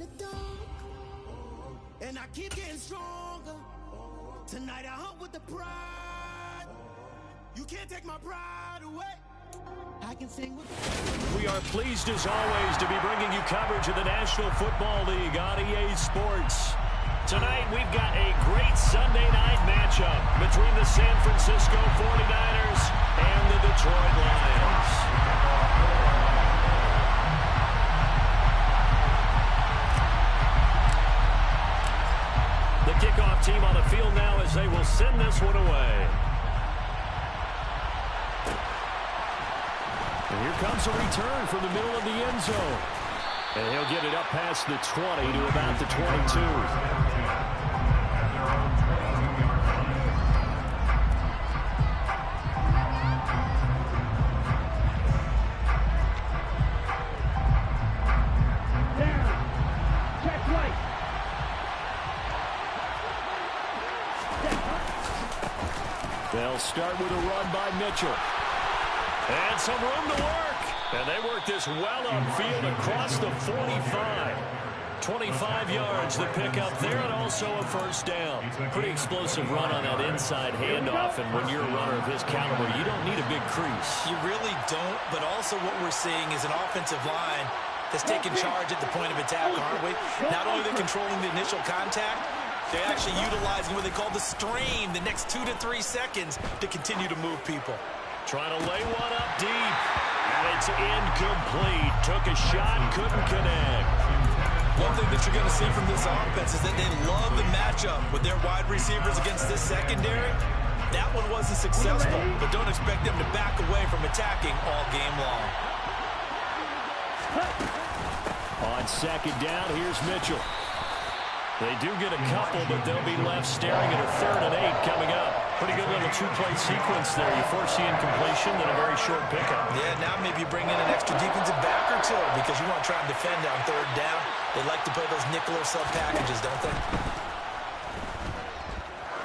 the dark, and I keep getting stronger. Tonight I hunt with the pride. You can't take my pride away. I can sing with the... We are pleased as always to be bringing you coverage of the National Football League on EA Sports. Tonight we've got a great Sunday night matchup between the San Francisco 49ers and the Detroit Lions. The kickoff team on the field now as they will send this one away. And here comes a return from the middle of the end zone. And he'll get it up past the 20 to about the 22. They'll start with a run by Mitchell. And some room to work. And they work this well upfield across the 45. 25 yards the pickup there, and also a first down. Pretty explosive run on that inside handoff, and when you're a runner of his caliber, you don't need a big crease. You really don't, but also what we're seeing is an offensive line that's taking charge at the point of attack, aren't we? Not only they're controlling the initial contact, they're actually utilizing what they call the strain, the next 2 to 3 seconds to continue to move people. Trying to lay one up deep, and it's incomplete. Took a shot, couldn't connect. One thing that you're going to see from this offense is that they love the matchup with their wide receivers against this secondary. That one wasn't successful, but don't expect them to back away from attacking all game long. On second down, here's Mitchell. They do get a couple, but they'll be left staring at a 3rd and 8 coming up. Pretty good little 2-play sequence there. You force the incompletion, then a very short pickup. Yeah, now maybe you bring in an extra defensive back or two because you want to try and defend on 3rd down. They like to play those nickel or sub packages, don't they?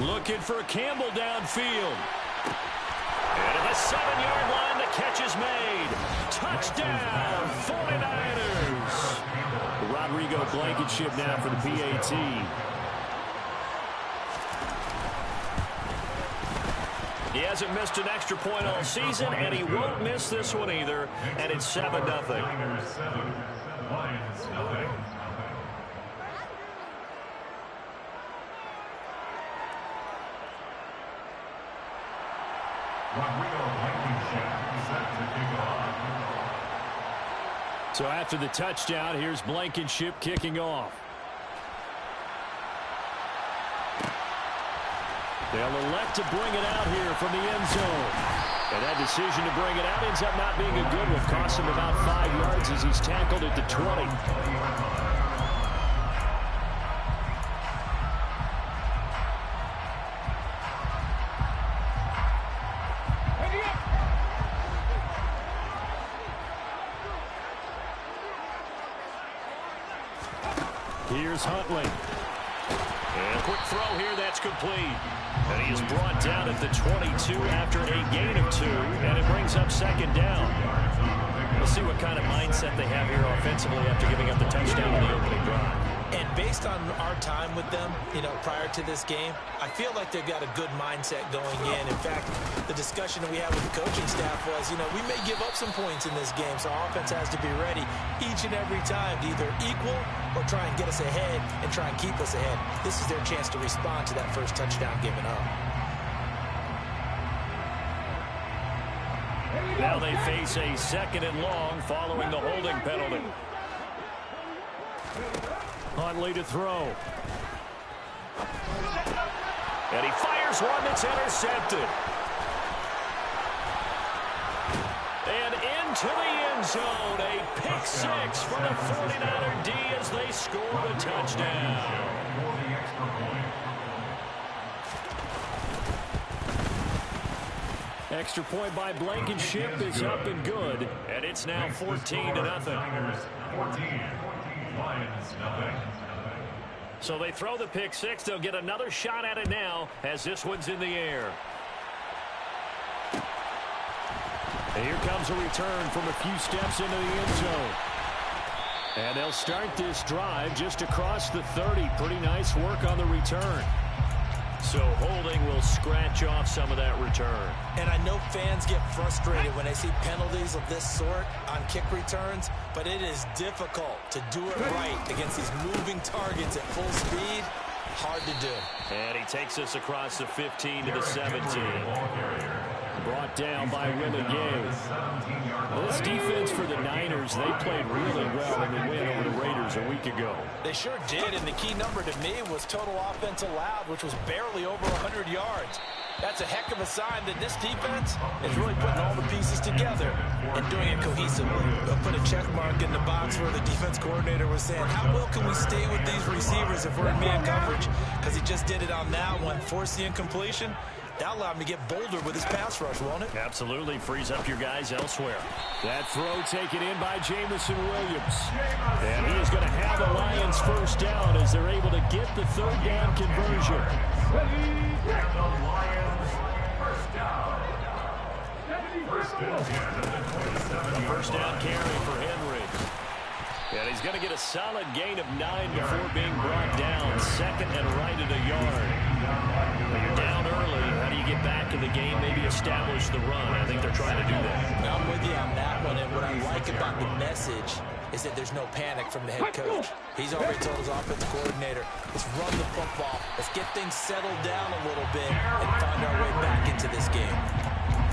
Looking for Campbell downfield. And at the 7-yard line, the catch is made. Touchdown, 49ers. Rodrigo Blankenship now for the PAT. He hasn't missed an extra point all season, and he won't miss this one either, and it's 7-0. So after the touchdown, here's Blankenship kicking off. They'll elect to bring it out here from the end zone. And that decision to bring it out ends up not being a good one. Cost him about 5 yards as he's tackled at the 20. Here's Huntley. And a quick throw here, that's complete. And he is brought down at the 22 after a gain of 2, and it brings up 2nd down. We'll see what kind of mindset they have here offensively after giving up the touchdown on the opening drive. And based on our time with them, prior to this game, I feel like they've got a good mindset going in. In fact, the discussion that we had with the coaching staff was, we may give up some points in this game, so our offense has to be ready each and every time to either equal or try and get us ahead and try and keep us ahead. This is their chance to respond to that first touchdown given up. Now they face a 2nd and long following the holding penalty. Huntley to throw. And he fires one that's intercepted. And into the end zone, a pick 6 for the 49er D as they score the touchdown. Extra point by Blankenship is up and good, and it's now 14-0. So they throw the pick 6. They'll get another shot at it now as this one's in the air. And here comes a return from a few steps into the end zone. And they'll start this drive just across the 30. Pretty nice work on the return. So holding will scratch off some of that return. And I know fans get frustrated when they see penalties of this sort on kick returns, but it is difficult to do it right against these moving targets at full speed. Hard to do. And he takes us across the 15 to the 17. Brought down by Willie Gay. This defense for the Niners, they played really well in the win over the Raiders a week ago. They sure did, and the key number to me was total offense allowed, which was barely over 100 yards. That's a heck of a sign that this defense is really putting all the pieces together and doing it cohesively. I'll put a check mark in the box where the defense coordinator was saying, how well can we stay with these receivers if we're in man coverage? Because he just did it on that one, forced the incompletion. That allowed him to get bolder with his pass rush, won't it? Absolutely. Frees up your guys elsewhere. That throw taken in by Jamison Williams. And he is going to have the Lions first down as they're able to get the third down conversion. First down carry for Henry. And he's going to get a solid gain of 9 before being brought down. Second and right at a yard. When you're down early, how do you get back in the game, maybe establish the run? I think they're trying to do that. I'm with you on that one, and what I like about the message is that there's no panic from the head coach. He's already told his offensive coordinator, let's run the football, let's get things settled down a little bit and find our way back into this game.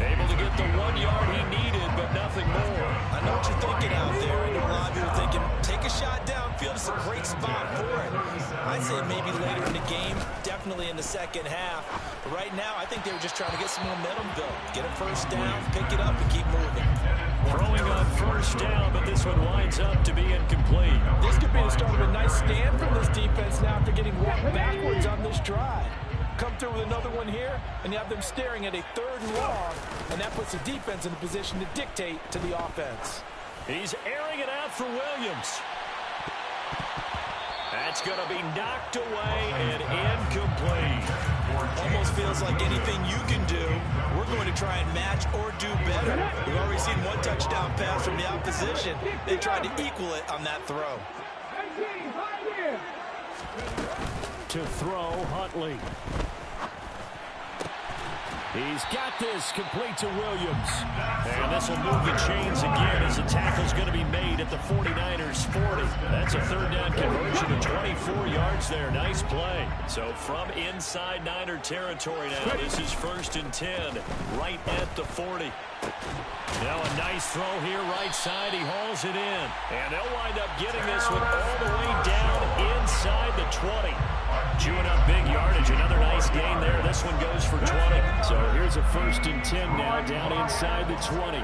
Able to get the 1 yard he needed, but nothing more. I know what you're thinking out there. I know a lot of you are thinking, take a shot downfield. It's a great spot for it. I'd say maybe later in the game, definitely in the second half. But right now, I think they were just trying to get some momentum built. Get a first down, pick it up, and keep moving. Throwing on first down, but this one winds up to be incomplete. This could be the start of a nice stand from this defense now after getting walked backwards on this drive. Come through with another one here, and you have them staring at a 3rd and long, and that puts the defense in a position to dictate to the offense. He's airing it out for Williams. That's going to be knocked away and incomplete. Almost feels like anything you can do, we're going to try and match or do better. We've already seen one touchdown pass from the opposition. They tried to equal it on that throw. To throw, Huntley. He's got this complete to Williams. And this will move the chains again as the tackle's going to be made at the 49ers 40. That's a third down conversion of 24 yards there. Nice play. So from inside Niner territory now, this is 1st and 10 right at the 40. Now a nice throw here right side. He hauls it in. And they'll wind up getting this one all the way down inside the 20. Chewing up big yardage. Another nice gain there. This one goes for 20. So here's a 1st and 10 now down inside the 20.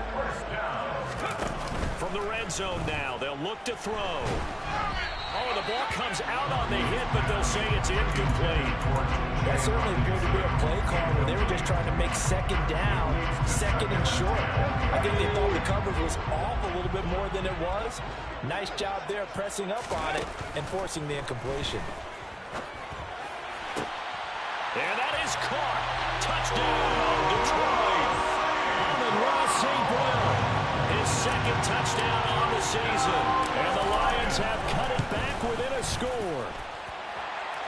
From the red zone now, they'll look to throw. Oh, the ball comes out on the hit, but they'll say it's incomplete. That certainly appeared to be a play call where they were just trying to make second down, second and short. I think they thought the coverage was off a little bit more than it was. Nice job there pressing up on it and forcing the incompletion. And that is caught. Touchdown, Detroit. Amon-Ra St. Brown. His second touchdown on the season. And the Lions have cut it back within a score.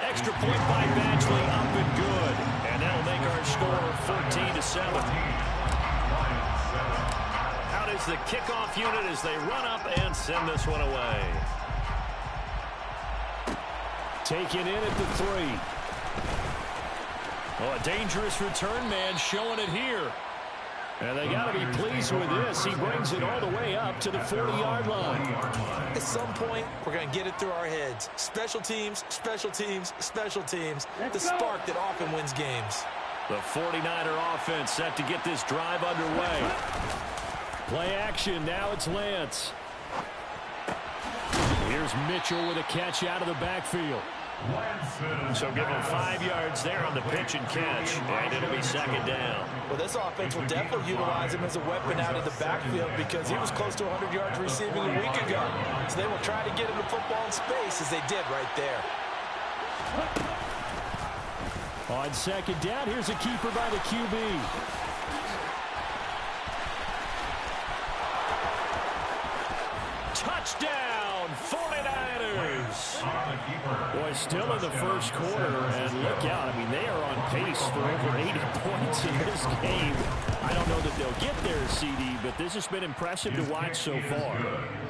Extra point by Badgley up and good. And that'll make our score 14-7. Out is the kickoff unit as they run up and send this one away. Taken in at the 3. Oh, a dangerous return man showing it here. And they got to be pleased with this. He brings it all the way up to the 40-yard line. At some point, we're going to get it through our heads. Special teams, special teams, special teams. The spark that often wins games. The 49er offense set to get this drive underway. Play action. Now it's Lance. Here's Mitchell with a catch out of the backfield. So give him 5 yards there on the pitch and catch, and it'll be second down. Well, this offense will definitely utilize him as a weapon out of the backfield because he was close to 100 yards receiving a week ago. So they will try to get him the football in space as they did right there. On second down, here's a keeper by the QB. Touchdown, 49! Boy, still in the first quarter, and look out. I mean, they are on pace for over 80 points in this game. I don't know that they'll get there, CD, but this has been impressive to watch so far.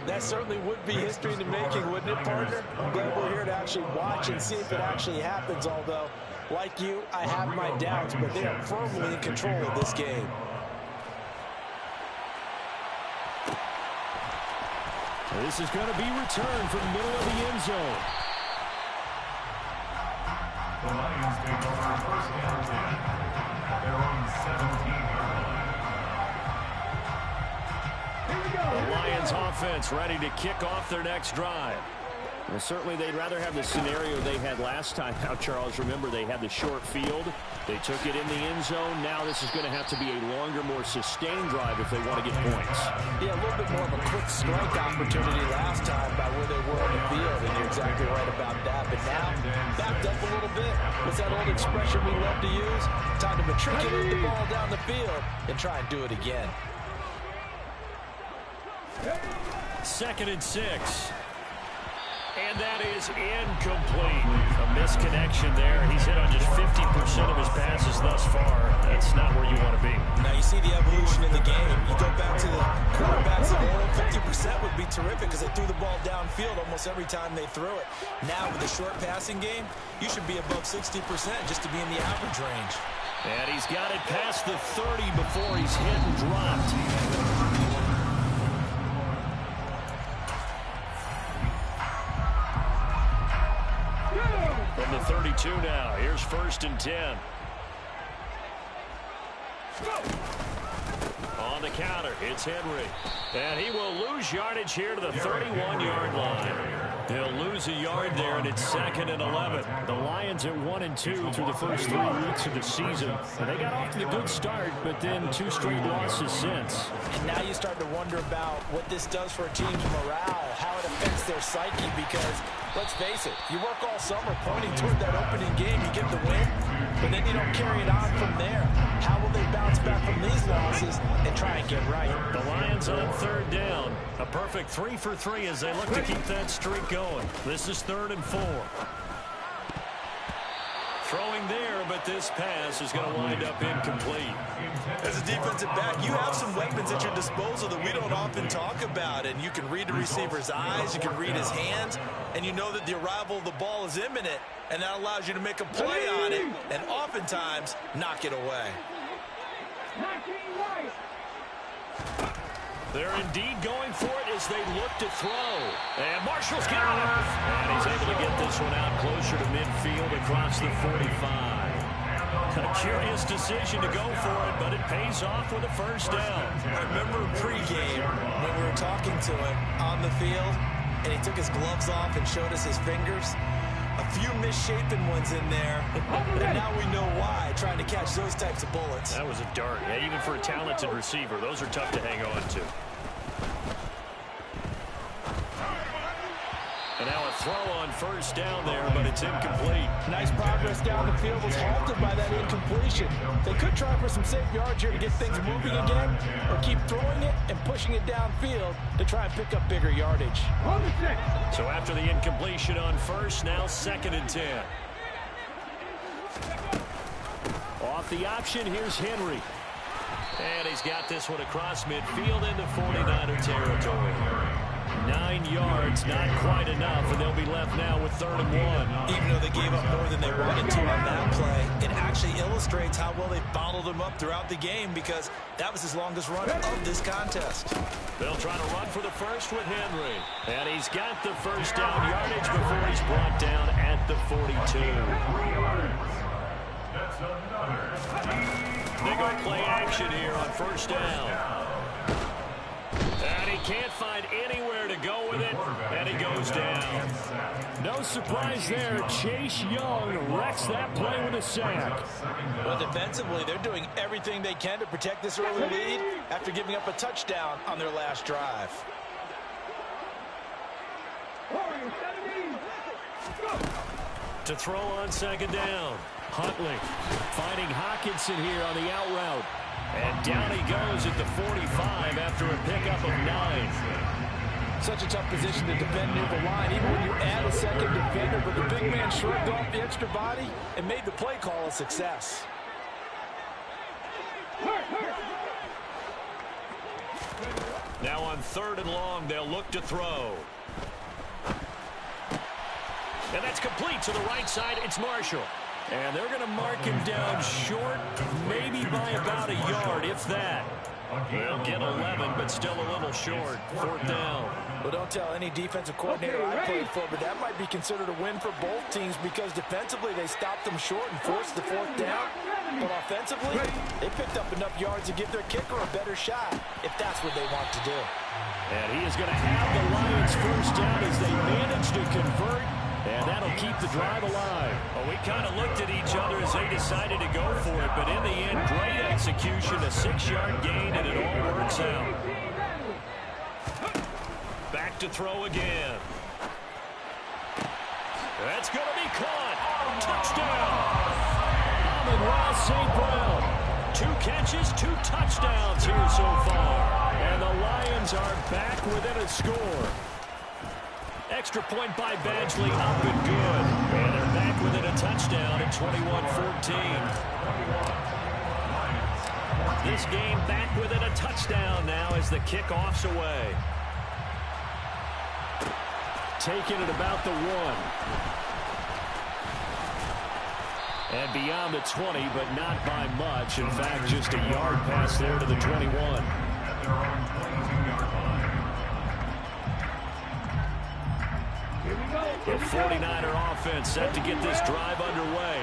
That certainly would be history in the making, wouldn't it, partner? I'm glad we're here to actually watch and see if it actually happens, although, like you, I have my doubts, but they are firmly in control of this game. This is going to be returned from the middle of the end zone. The Lions take over first and 10 at their own 17. Here we go. The Lions offense ready to kick off their next drive. Well, certainly they'd rather have the scenario they had last time out, Charles. Remember, they had the short field. They took it in the end zone. Now this is going to have to be a longer, more sustained drive if they want to get points. Yeah, a little bit more of a quick strike opportunity last time by where they were on the field, and you're exactly right about that. But now, backed up a little bit. What's that old expression we love to use? Time to matriculate the ball down the field and try and do it again. 2nd and 6. And that is incomplete. A misconnection there. He's hit on just 50% of his passes thus far. That's not where you want to be. Now you see the evolution in the game. You go back to the quarterbacks of old, 50% would be terrific because they threw the ball downfield almost every time they threw it. Now with the short passing game, you should be above 60% just to be in the average range. And he's got it past the 30 before he's hit and dropped. From the 32 now. Here's 1st and 10. On the counter, it's Henry. And he will lose yardage here to the 31-yard line. He'll lose a yard there, and it's 2nd and 11. The Lions at 1-2 through the first 3 weeks of the season. And they got off to a good start, but then 2 straight losses since. And now you start to wonder about what this does for a team's morale, how it affects their psyche, because let's face it, you work all summer pointing toward that opening game, you get the win, but then you don't carry it on from there. How will they bounce back from these losses and try and get right? The Lions on 3rd down. A perfect 3 for 3 as they look to keep that streak going. This is 3rd and 4. Throwing there, but this pass is going to wind up incomplete. As a defensive back, you have some weapons at your disposal that we don't often talk about, and you can read the receiver's eyes, you can read his hands, and you know that the arrival of the ball is imminent, and that allows you to make a play on it and oftentimes knock it away. They're indeed going for it as they look to throw. And Marshall's got him. And he's able to get this one out closer to midfield across the 45. A curious decision to go for it, but it pays off with a 1st down. I remember pregame when we were talking to him on the field, and he took his gloves off and showed us his fingers. A few misshapen ones in there, and now we know why, trying to catch those types of bullets. That was a dart. Yeah, even for a talented receiver, those are tough to hang on to. And now a throw on 1st down there, but it's incomplete. Nice progress down the field was halted by that incompletion. They could try for some safe yards here to get things moving again, or keep throwing it and pushing it downfield to try and pick up bigger yardage. So after the incompletion on 1st, now 2nd and 10. Off the option, here's Henry. And he's got this one across midfield into 49er territory. 9 yards, not quite enough, and they'll be left now with 3rd and 1. Even though they gave up more than they wanted to on that play, it actually illustrates how well they bottled him up throughout the game, because that was his longest run of this contest. They'll try to run for the 1st with Henry. And he's got the 1st down yardage before he's brought down at the 42. They go play action here on 1st down. And he can't find anywhere to go with it, and he goes down. No surprise there. Chase Young wrecks that play with a sack. Well, defensively, they're doing everything they can to protect this early lead after giving up a touchdown on their last drive. To throw on 2nd down. Huntley finding Hawkinson here on the out route. And down he goes at the 45 after a pickup of 9. Such a tough position to defend near the line, even when you add a second defender, but the big man shrugged off the extra body and made the play call a success. Now on 3rd and long, they'll look to throw. And that's complete to the right side. It's Marshall. And they're going to mark him down short, maybe by about a yard, if that. They'll get 11, but still a little short. 4th down. Well, don't tell any defensive coordinator I played for, but that might be considered a win for both teams because defensively they stopped them short and forced the 4th down. But offensively, they picked up enough yards to give their kicker a better shot if that's what they want to do. And he is going to have the Lions first down as they manage to convert. And that'll keep the drive alive. Well, we kind of looked at each other as they decided to go for it. But in the end, great execution, a 6-yard gain, and it all works out. Back to throw again. That's going to be caught. Touchdown. Amon-Ra St. Brown. 2 catches, 2 touchdowns here so far. And the Lions are back within a score. Extra point by Badgley, up and good. And they're back within a touchdown at 21-14. This game back within a touchdown now as the kickoff's away. Taken at about the 1. And beyond the 20, but not by much. In fact, just a yard pass there to the 21. The 49er offense set to get this drive underway.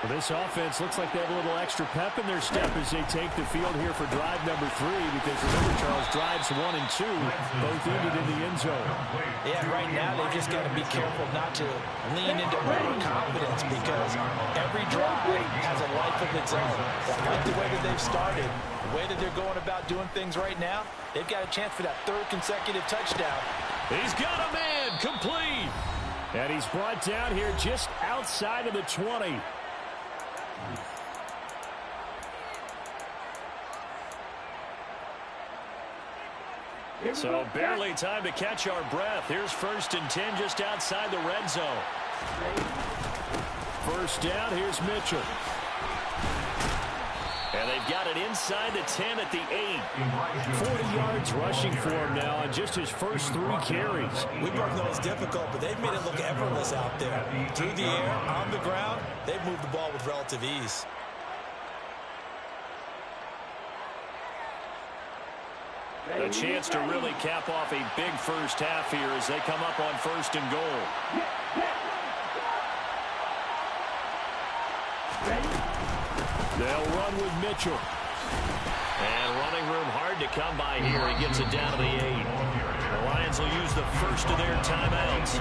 Well, this offense looks like they have a little extra pep in their step as they take the field here for drive number 3 because remember, Charles, drives 1 and 2 both ended in the end zone. Yeah, right now they've just got to be careful not to lean into overconfidence because every drive has a life of its own. I like the way that they've started, the way that they're going about doing things right now. They've got a chance for that 3rd consecutive touchdown. He's got a man, complete. And he's brought down here just outside of the 20. So barely time to catch our breath. Here's 1st and 10 just outside the red zone. First down, here's Mitchell. And they've got it inside the 10 at the 8. 40 yards rushing for him now on just his first 3 carries. We both know it's difficult, but they've made it look effortless out there. Through the air, on the ground, they've moved the ball with relative ease. A chance to really cap off a big first half here as they come up on 1st and goal. They'll run with Mitchell. And running room hard to come by here. He gets it down to the 8. The Lions will use the first of their timeouts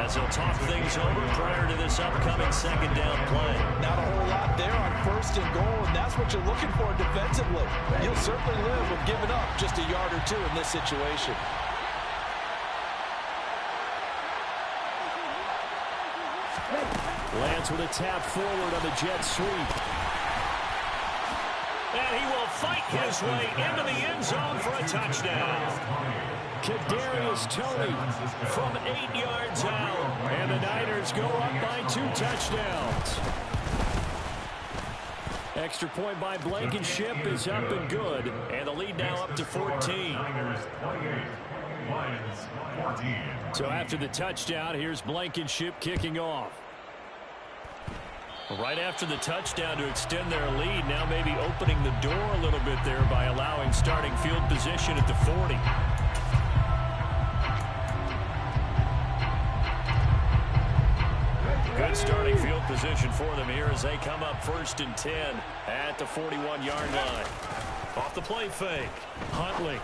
as they'll talk things over prior to this upcoming 2nd down play. Not a whole lot there on 1st and goal, and that's what you're looking for defensively. You'll certainly live with giving up just a yard or 2 in this situation. Lance with a tap forward on the jet sweep. And he will fight his way into the end zone for a touchdown. Kadarius Toney from 8 yards out. And the Niners go up by 2 touchdowns. Extra point by Blankenship is up and good. And the lead now up to 14. So after the touchdown, here's Blankenship kicking off. Right after the touchdown to extend their lead, now maybe opening the door a little bit there by allowing starting field position at the 40. Good starting field position for them here as they come up 1st and 10 at the 41-yard line. Off the play fake. Huntley.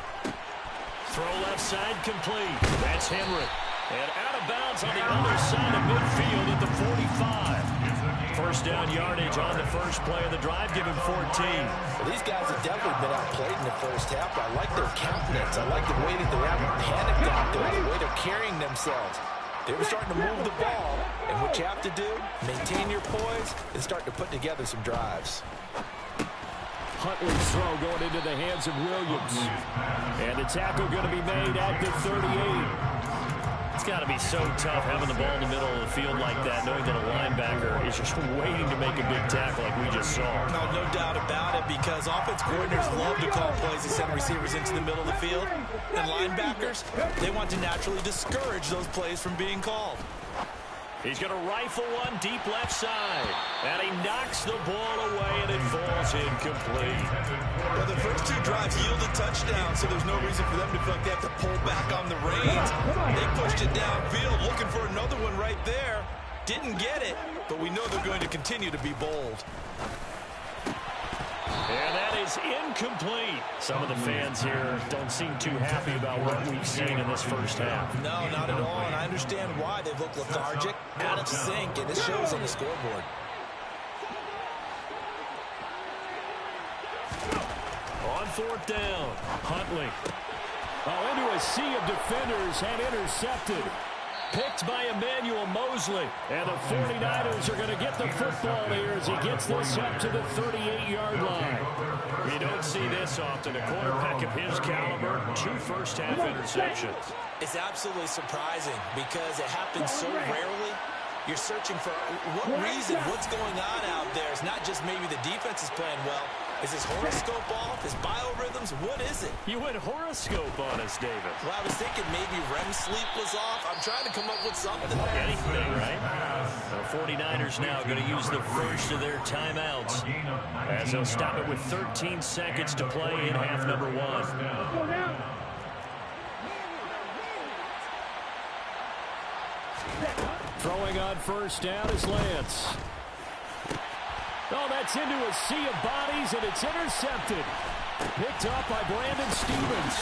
Throw left side complete. That's Henry. And out of bounds on the other side of midfield at the 45. First down yardage on the first play of the drive, give him 14. Well, these guys have definitely been outplayed in the first half. I like their countenance. I like the way that they haven't panicked out there, the way they're carrying themselves. They were starting to move the ball, and what you have to do, maintain your poise and start to put together some drives. Huntley's throw going into the hands of Williams. And the tackle going to be made at the 38. It's got to be so tough having the ball in the middle of the field like that, knowing that a linebacker is just waiting to make a big tackle like we just saw. No doubt about it, because offense coordinators love to call plays to send receivers into the middle of the field. And linebackers, they want to naturally discourage those plays from being called. He's going to rifle one deep left side. And he knocks the ball away, and it falls incomplete. Well, the first two drives yielded touchdowns, so there's no reason for them to feel like they have to pull back on the reins. They pushed it downfield, looking for another one right there. Didn't get it, but we know they're going to continue to be bold. And that is incomplete. Some of the fans here don't seem too happy about what we've seen in this first half. No, not at all, and I understand why. They look lethargic, out of sync, and it shows on the scoreboard. On fourth down, Huntley. Into a sea of defenders and intercepted. Picked by Emmanuel Mosley. And the 49ers are going to get the football here as he gets this up to the 38-yard line. You don't see this often. A quarterback of his caliber, 2 first-half interceptions. It's absolutely surprising because it happens so rarely. You're searching for what reason, what's going on out there. It's not just maybe the defense is playing well. Is his horoscope off? His biorhythms? What is it? You went horoscope on us, David. Well, I was thinking maybe REM sleep was off. I'm trying to come up with something. Anything, right? The 49ers now going to use the first of their timeouts as they'll stop it with 13 seconds to play in half number 1. Throwing on first down is Lance. Oh, that's into a sea of bodies, and it's intercepted. Picked up by Brandon Stevens.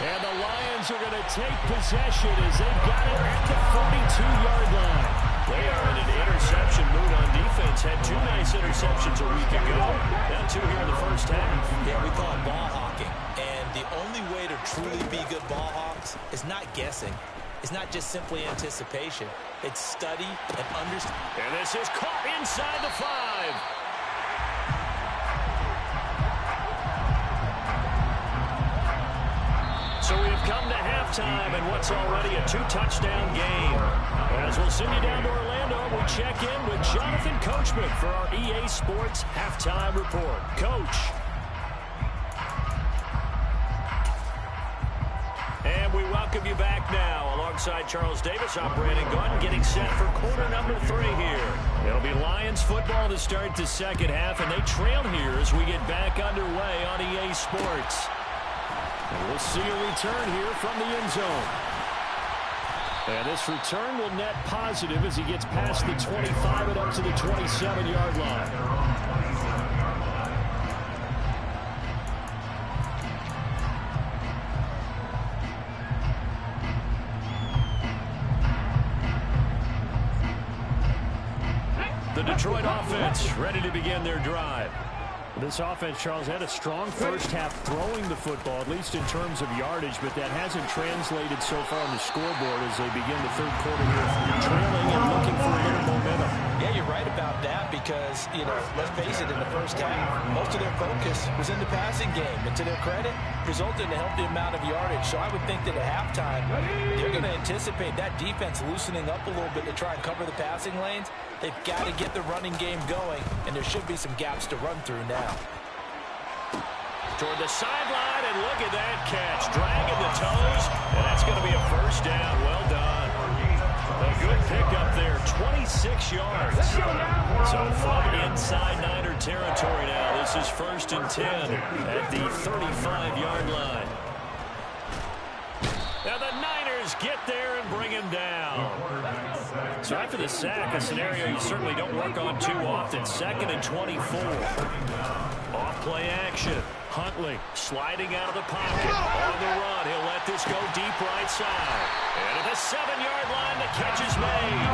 And the Lions are going to take possession as they've got it at the 42-yard line. They are in an interception mood on defense. Had 2 nice interceptions a week ago. Now 2 here in the first half. Yeah, we call it ball hawking. And the only way to truly be good ball hawks is not guessing. It's not just simply anticipation. It's study and understand. And this is caught inside the 5. So we've come to halftime in what's already a 2-touchdown game. As we'll send you down to Orlando, we check in with Jonathan Coachman for our EA Sports Halftime Report. Coach. And we welcome you back now. Alongside Charles Davis, I'm Brandon Gordon, getting set for quarter number 3 here. It'll be Lions football to start the second half, and they trail here as we get back underway on EA Sports. And we'll see a return here from the end zone. And this return will net positive as he gets past the 25 and up to the 27-yard line. The Detroit offense ready to begin their drive. This offense, Charles, had a strong first half throwing the football, at least in terms of yardage, but that hasn't translated so far on the scoreboard as they begin the third quarter here, trailing and looking for a little momentum. Yeah, you're right about that because, let's face it, in the first half, most of their focus was in the passing game. And to their credit, resulted in a healthy amount of yardage. So I would think that at halftime, they're going to anticipate that defense loosening up a little bit to try and cover the passing lanes. They've got to get the running game going, and there should be some gaps to run through now. Toward the sideline, and look at that catch. Dragging the toes, and that's going to be a first down. Well done. A good pickup there, 26 yards. So from inside Niner territory now, this is 1st and 10 at the 35-yard line. Now the Niners get there and bring him down. So after the sack, a scenario you certainly don't work on too often. 2nd and 24. Off play action. Huntley sliding out of the pocket. On the run, he'll let this go deep right side. And at the 7-yard line, the catch is made.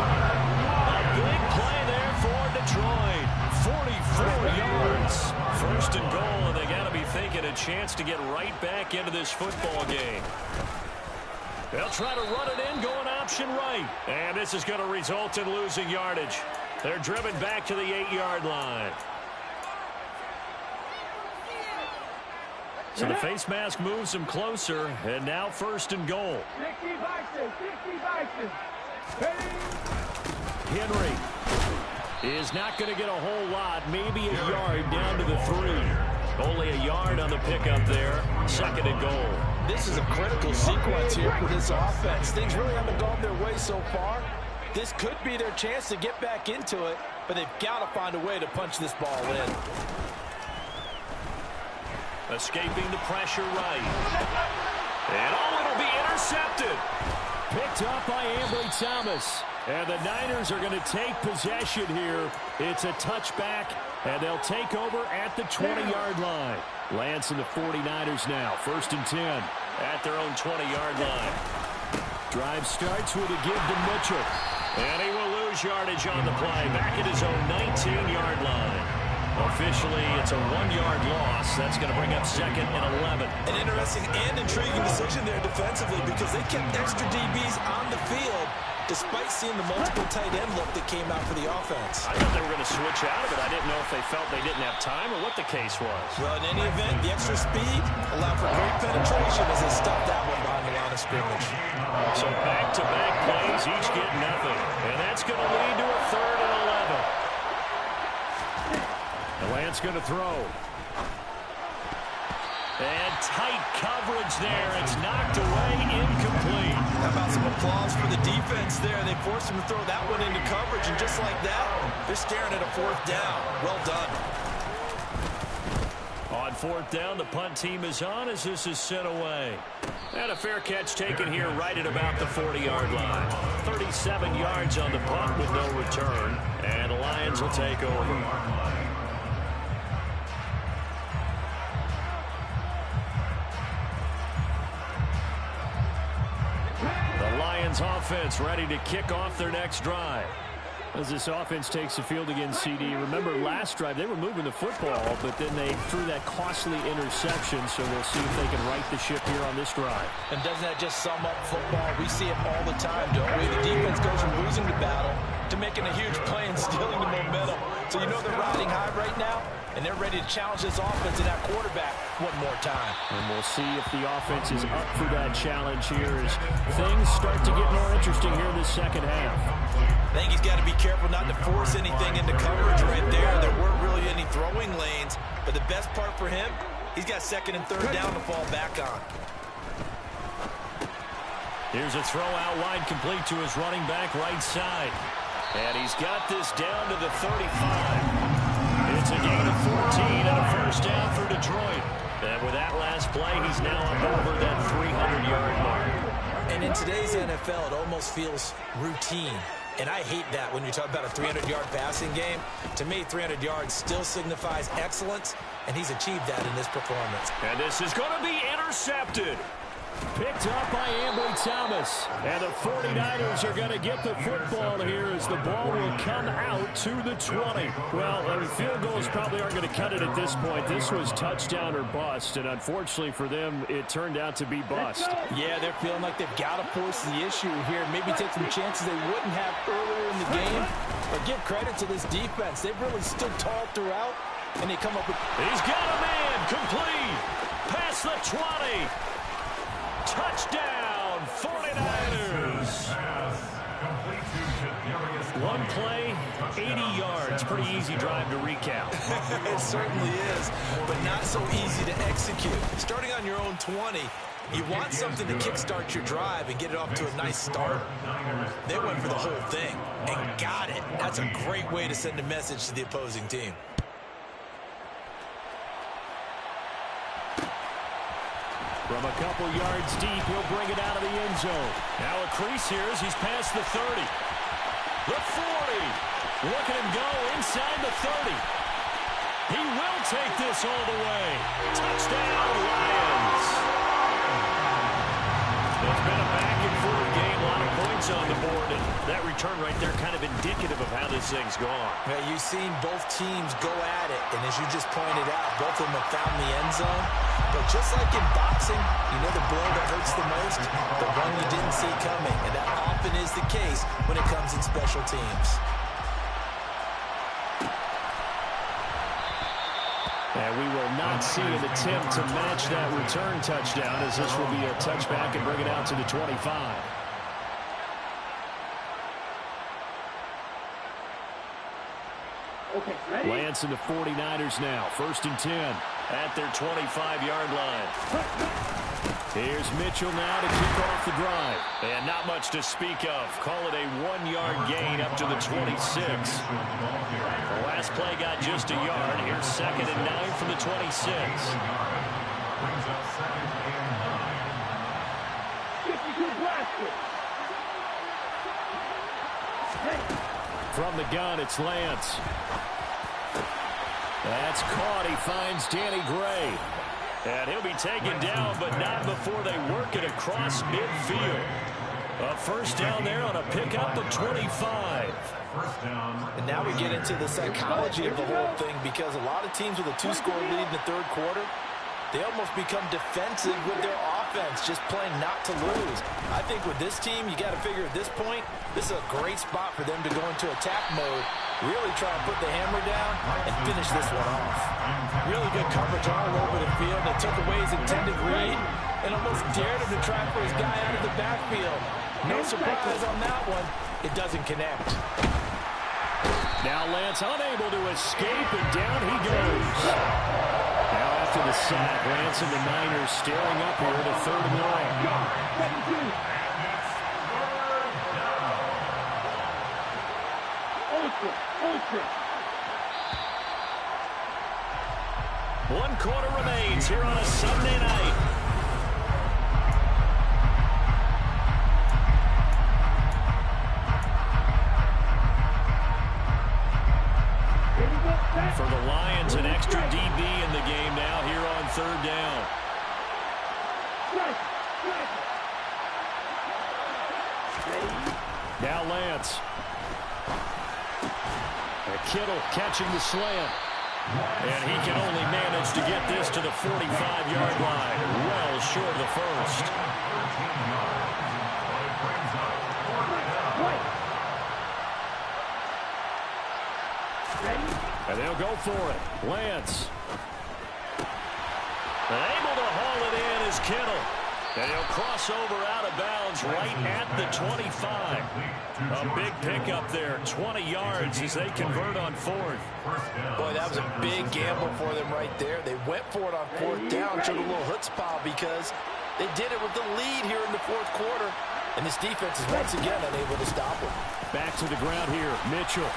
A big play there for Detroit. 44 yards. 1st and goal, and they got to be thinking a chance to get right back into this football game. They'll try to run it in, going option right. And this is going to result in losing yardage. They're driven back to the 8-yard line. So the face mask moves him closer, and now 1st and goal. Henry is not going to get a whole lot, maybe a yard down to the 3. Only a yard on the pickup there, 2nd and goal. This is a critical sequence here for this offense. Things really haven't gone their way so far. This could be their chance to get back into it, but they've got to find a way to punch this ball in. Escaping the pressure right. And it'll be intercepted. Picked up by Ambry Thomas. And the Niners are going to take possession here. It's a touchback, and they'll take over at the 20-yard line. Lance and the 49ers now, 1st and 10 at their own 20-yard line. Drive starts with a give to Mitchell. And he will lose yardage on the play, back at his own 19-yard line. Officially, it's a 1-yard loss. That's going to bring up 2nd and 11. An interesting and intriguing decision there defensively because they kept extra DBs on the field despite seeing the multiple tight end look that came out for the offense. I thought they were going to switch out of it. I didn't know if they felt they didn't have time or what the case was. Well, in any event, the extra speed allowed for great penetration as they stopped that one behind the line of scrimmage. So back-to-back plays, each get nothing. And that's going to lead to a 3rd and 11. The Lance going to throw. And tight coverage there. It's knocked away, incomplete. How about some applause for the defense there? They forced him to throw that one into coverage, and just like that, they're staring at a 4th down. Well done. On 4th down, the punt team is on as this is sent away. And a fair catch taken here right at about the 40-yard line. 37 yards on the punt with no return. And the Lions will take over. Offense ready to kick off their next drive. As this offense takes the field against CD. Remember last drive they were moving the football, but then they threw that costly interception, so we'll see if they can right the ship here on this drive. And doesn't that just sum up football? We see it all the time, don't we? The defense goes from losing the battle to making a huge play and stealing the momentum. So you know they're riding high right now, and they're ready to challenge this offense and that quarterback one more time. And we'll see if the offense is up for that challenge here as things start to get more interesting here in this 2nd half. I think he's got to be careful not to force anything into coverage right there. There weren't really any throwing lanes, but the best part for him, he's got 2nd and 3rd down to fall back on. Here's a throw out wide complete to his running back right side. And he's got this down to the 35. It's a gain of 14 and a 1st down for Detroit. And with that last play, he's now up over that 300-yard mark. And in today's NFL, it almost feels routine. And I hate that when you talk about a 300-yard passing game. To me, 300 yards still signifies excellence, and he's achieved that in this performance. And this is going to be intercepted. Picked up by Ambry Thomas. And the 49ers are going to get the football here as the ball will come out to the 20. Well, field goals probably aren't going to cut it at this point. This was touchdown or bust, and unfortunately for them, it turned out to be bust. Yeah, they're feeling like they've got to force the issue here. Maybe take some chances they wouldn't have earlier in the game. But give credit to this defense. They've really stood tall throughout, and they come up with... He's got a man complete. Past the 20. Touchdown, 49ers. One play, 80 yards. Pretty easy drive to recap. It certainly is, but not so easy to execute. Starting on your own 20, you want something to kickstart your drive and get it off to a nice start. They went for the whole thing and got it. That's a great way to send a message to the opposing team. From a couple yards deep, he'll bring it out of the end zone. Now a crease here as he's past the 30. The 40. Look at him go inside the 30. He will take this all the way. Touchdown, Lions. It's been a back-and-forth game. A lot of points on the board. And that return right there kind of indicative of how this thing's gone. Yeah, you've seen both teams go at it. And as you just pointed out, both of them have found the end zone. But just like in boxing, you know the blow that hurts the most? The one you didn't see coming. And that often is the case when it comes in special teams. And we will not see an attempt to match that return touchdown, as this will be a touchback and bring it out to the 25. Lance and the 49ers now. 1st and 10 at their 25-yard line. Here's Mitchell now to kick off the drive. And not much to speak of. Call it a 1-yard gain up to the 26. The last play got just a yard. Here's 2nd and 9 from the 26. Brings up 2nd and 9. From the gun, it's Lance. That's caught. He finds Danny Gray. And he'll be taken down, but not before they work it across midfield. A 1st down there on a pickup of 25. And now we get into the psychology of the whole thing, because a lot of teams with a 2-score lead in the 3rd quarter, they almost become defensive with their offense, just playing not to lose. I think with this team, you got to figure at this point, this is a great spot for them to go into attack mode, really try and put the hammer down and finish this one off. Really good coverage all over the field. They took away his intended read and almost dared him to try for his guy out of the backfield. No surprise on that one. It doesn't connect. Now Lance unable to escape, and down he goes. Now after the sack, Lance and the Niners staring up here at a 3rd and long. One quarter remains here on a Sunday night. For the Lions, an extra DB in the game now here on 3rd down. Now Lance. Kittle catching the slant. And he can only manage to get this to the 45-yard line. Well short of the 1st. And they'll go for it. Lance. And able to haul it in is Kittle. And he'll cross over out of bounds right at the 25. A big pickup there, 20 yards as they convert on 4th. Boy, that was a big gamble for them right there. They went for it on 4th down, showed a little chutzpah because they did it with the lead here in the 4th quarter. And this defense is once again unable to stop them. Back to the ground here, Mitchell.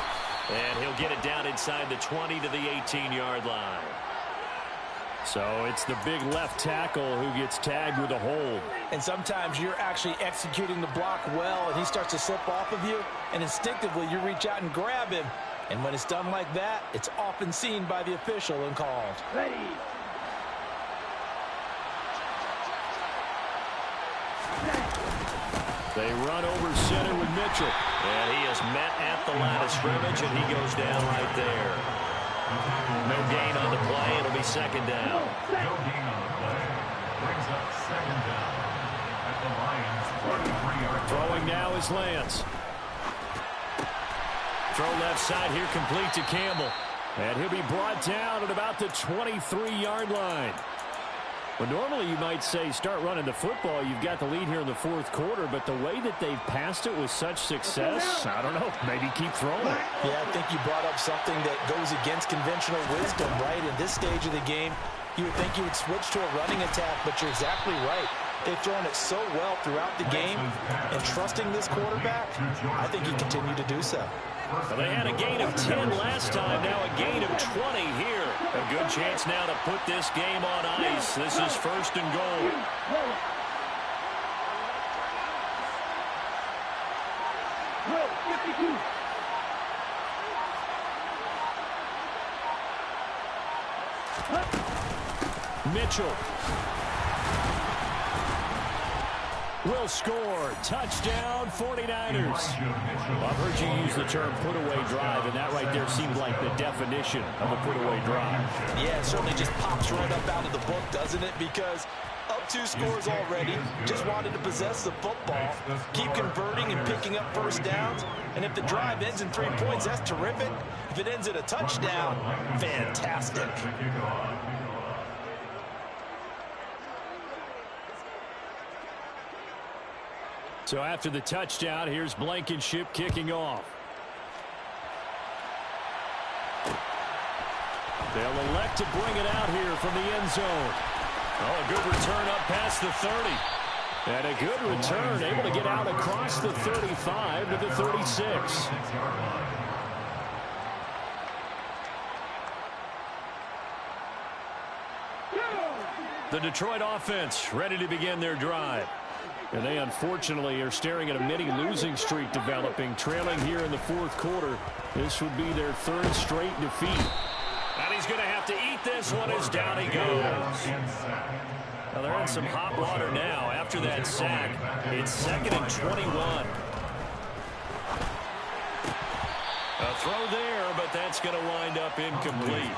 And he'll get it down inside the 20 to the 18-yard line. So it's the big left tackle who gets tagged with a hold. And sometimes you're actually executing the block well, and he starts to slip off of you, and instinctively you reach out and grab him. And when it's done like that, it's often seen by the official and called. Ready. They run over center with Mitchell. And he is met at the line of scrimmage, and he goes down right there. No gain on the play. It'll be 2nd down. No gain on the play. Brings up 2nd down at the Lions' 43-yard line. Throwing now is Lance. Throw left side here, complete to Campbell. And he'll be brought down at about the 23-yard line. Well, normally you might say start running the football. You've got the lead here in the 4th quarter, but the way that they've passed it with such success, I don't know, maybe keep throwing it. Yeah, I think you brought up something that goes against conventional wisdom, right? In this stage of the game, you would think you would switch to a running attack, but you're exactly right. They've thrown it so well throughout the game, and trusting this quarterback, I think you continue to do so. Well, they had a gain of 10 last time, now a gain of 20 here. A good chance now to put this game on ice. This is 1st and goal. Mitchell will score. Touchdown, 49ers. I've heard you use the term put-away drive, and that right there seemed like the definition of a put-away drive. Yeah, it certainly just pops right up out of the book, doesn't it? Because up up 2 scores already. Just wanted to possess the football, keep converting and picking up first downs. And if the drive ends in 3 points, that's terrific. If it ends in a touchdown, fantastic. So after the touchdown, here's Blankenship kicking off. They'll elect to bring it out here from the end zone. Oh, a good return up past the 30. And a good return, able to get out across the 35 to the 36. The Detroit offense ready to begin their drive. And they unfortunately are staring at a mini losing streak developing, trailing here in the 4th quarter. This would be their 3rd straight defeat. And he's going to have to eat this one as down he goes. Well, they're in some hot water now after that sack. It's 2nd and 21. A throw there, but that's going to wind up incomplete.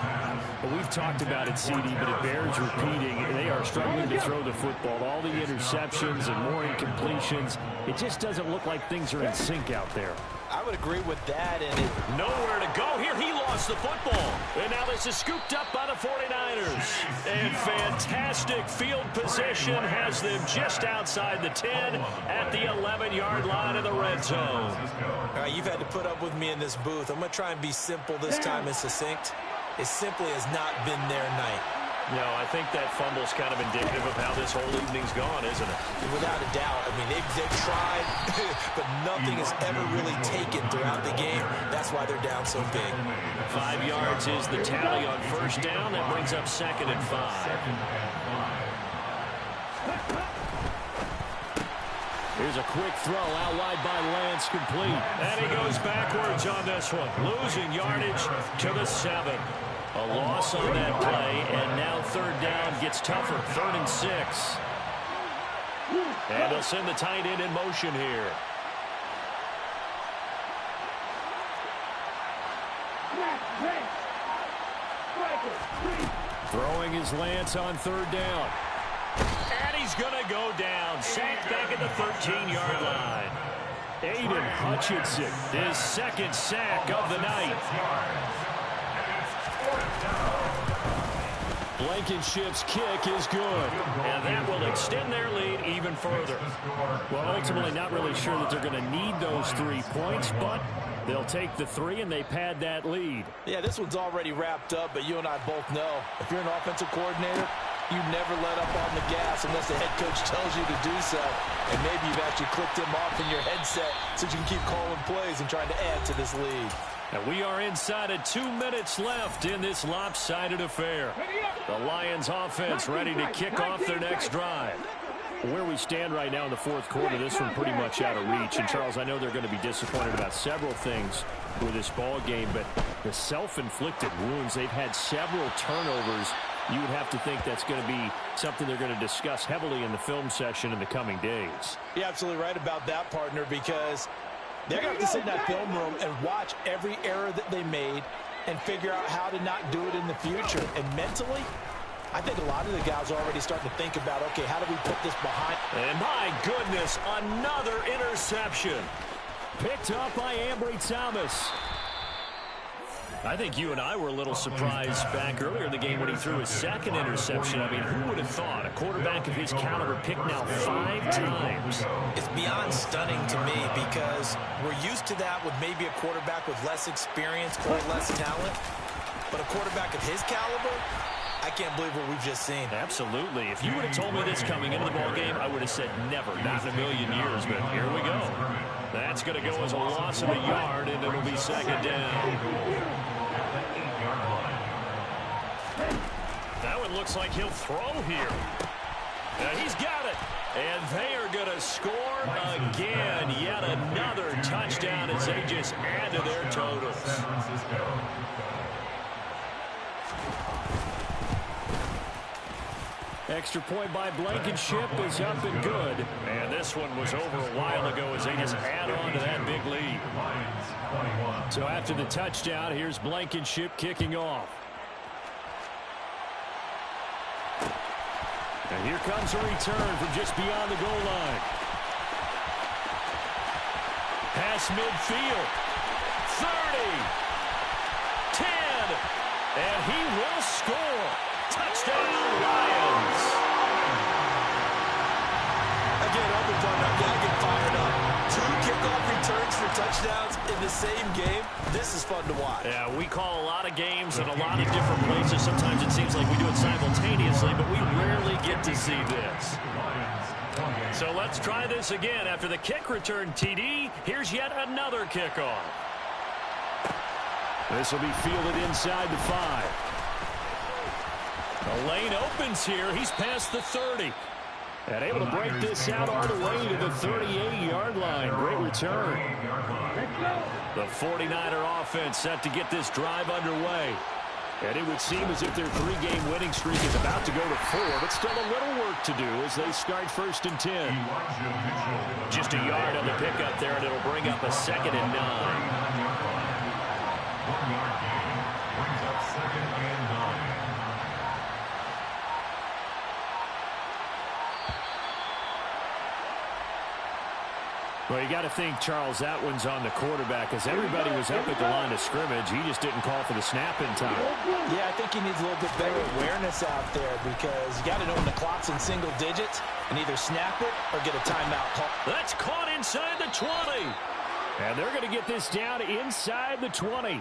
Well, we've talked about it, CD, but it bears repeating. They are struggling to throw the football. All the interceptions and more incompletions. It just doesn't look like things are in sync out there. I would agree with that. And nowhere to go here. He lost the football. And now this is scooped up by the 49ers. And fantastic field position has them just outside the 10 at the 11-yard line of the red zone. All right, you've had to put up with me in this booth. I'm going to try and be simple this time and succinct. It simply has not been their night. No, I think that fumble's kind of indicative of how this whole evening's gone, isn't it? Without a doubt. I mean, they've tried, but nothing has ever really taken throughout the game. That's why they're down so big. 5 yards is the tally on first down. That brings up 2nd and 5. Here's a quick throw out wide by Lance, complete. And he goes backwards on this one, losing yardage to the 7. A loss on that play, and now 3rd down gets tougher, 3rd and 6. And they'll send the tight end in motion here. Throwing his Lance on 3rd down. And he's going to go down. Sacked back at the 13-yard line. Aiden Hutchinson, his 2nd sack of the night. Blankenship's kick is good, and that will extend their lead even further. Well, ultimately not really sure that they're going to need those 3 points, but they'll take the 3 and they pad that lead. Yeah, this one's already wrapped up, but you and I both know if you're an offensive coordinator, you never let up on the gas unless the head coach tells you to do so. And maybe you've actually clicked him off in your headset so you can keep calling plays and trying to add to this lead. And we are inside of 2 minutes left in this lopsided affair. The Lions offense ready to kick off their next drive. Where we stand right now in the 4th quarter, this one pretty much out of reach. And, Charles, I know they're going to be disappointed about several things with this ball game, but the self-inflicted wounds, they've had several turnovers. You would have to think that's going to be something they're going to discuss heavily in the film session in the coming days. You're absolutely right about that, partner, because they're going to have to sit in that film room and watch every error that they made and figure out how to not do it in the future. And mentally, I think a lot of the guys are already starting to think about, okay, how do we put this behind? And my goodness, another interception. Picked up by Ambry Thomas. I think you and I were a little surprised back earlier in the game when he threw his 2nd interception. I mean, who would have thought a quarterback of his caliber picked now 5 times? It's beyond stunning to me because we're used to that with maybe a quarterback with less experience or less talent. But a quarterback of his caliber, I can't believe what we've just seen. Absolutely. If you would have told me this coming into the ballgame, I would have said never, not in a million years. But here we go. That's going to go as a loss of a yard, and it'll be 2nd down. That one looks like he'll throw here. He's got it. And they are going to score again. Yet another touchdown as they just add to their totals. Extra point by Blankenship is up and good. And this one was over a while ago as they just add on to that big lead. So after the touchdown, here's Blankenship kicking off. And here comes a return from just beyond the goal line. Pass midfield. 30. 10. And he will score. Touchdown, Lions. Again, I get fired up. 2 kickoff returns for touchdowns in the same game. This is fun to watch. Yeah, we call a lot of games in a lot of different places. Sometimes it seems like we do it simultaneously, but we rarely get to see this. So let's try this again. After the kick return TD, here's yet another kickoff. This will be fielded inside the 5. The lane opens here. He's past the 30. And able to break this out all the way to the 38-yard line. Great return. The 49er offense set to get this drive underway. And it would seem as if their 3-game winning streak is about to go to 4, but still a little work to do as they start 1st and 10. Just a yard on the pickup there, and it'll bring up a 2nd and 9. 1-yard gain brings up 2nd and 9. Well, you got to think, Charles, that one's on the quarterback as everybody was up at the line of scrimmage. He just didn't call for the snap in time. Yeah, I think he needs a little bit better awareness out there because you got to know when the clock's in single digits and either snap it or get a timeout call. That's caught inside the 20. And they're going to get this down inside the 20.